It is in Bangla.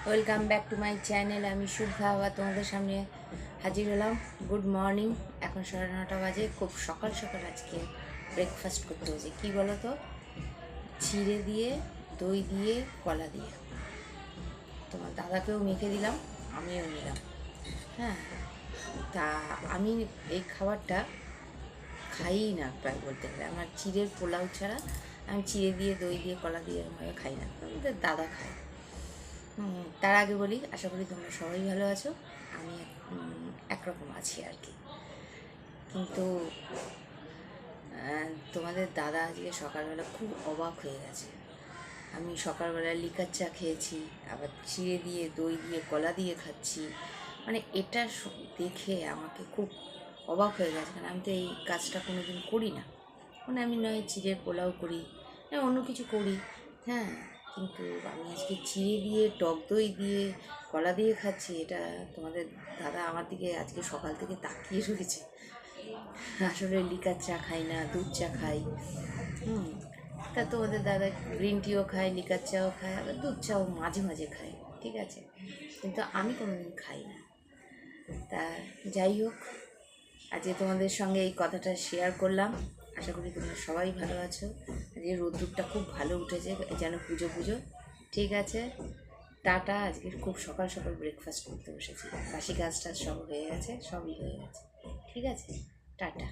Welcome back to my channel. আমি শুভ্রা আবার তোমাদের সামনে হাজির হলাম। Good morning. এখন 9:30 বাজে। খুব সকাল সকাল আজকে ব্রেকফাস্ট করতে হয়েছে। কী বলো তো, চিড়ে দিয়ে, দই দিয়ে, কলা দিয়ে। তোমার দাদাকেও মেখে দিলাম, আমিও নিলাম। হ্যাঁ, তা আমি এই খাবারটা খাই না প্রায় বলতে গেলে। আমার চিড়ের পোলাও ছাড়া আমি চিড়ে দিয়ে, দই দিয়ে, কলা দিয়ে এরকমভাবে খাই না। আমাদের দাদা খায়। তার আগে বলি, আশা করি তোমরা সবাই ভালো আছো। আমি একরকম আছি আর কি। কিন্তু তোমাদের দাদা আজকে সকালবেলা খুব অবাক হয়ে গেছে। আমি সকালবেলা লিকার চা খেয়েছি, আবার চিড়ে দিয়ে, দই দিয়ে, কলা দিয়ে খাচ্ছি। মানে এটা দেখে আমাকে খুব অবাক হয়ে গেছে, কারণ আমি তো এই কাজটা কোনো দিন করি না। মানে আমি নয় চিড়ের পোলাও করি, অন্য কিছু করি, হ্যাঁ, কিন্তু আমি আজকে চিড়ে দিয়ে, টক দই দিয়ে, কলা দিয়ে খাচ্ছি। এটা তোমাদের দাদা আমার দিকে আজকে সকাল থেকে তাকিয়ে রয়েছে। আসলে লিকার চা খাই না, দুধ চা খাই। তা তোমাদের দাদা গ্রিন টিও খায়, লিকার চাও খায়, আবার দুধ চাও মাঝে মাঝে খায়, ঠিক আছে, কিন্তু আমি কোনোদিন খাই না। তা যাই হোক, আজকে তোমাদের সঙ্গে এই কথাটা শেয়ার করলাম। আশা করি তোমরা সবাই ভালো আছো। আজকে রোদ্দুরটা খুব ভালো উঠেছে, যেন পুজো পুজো। ঠিক আছে, টাটা। আজকে খুব সকাল সকাল ব্রেকফাস্ট করতে বসেছি, বাসি কাজ টাজ সব হয়ে গেছে, সবই হয়ে গেছে। ঠিক আছে, টাটা।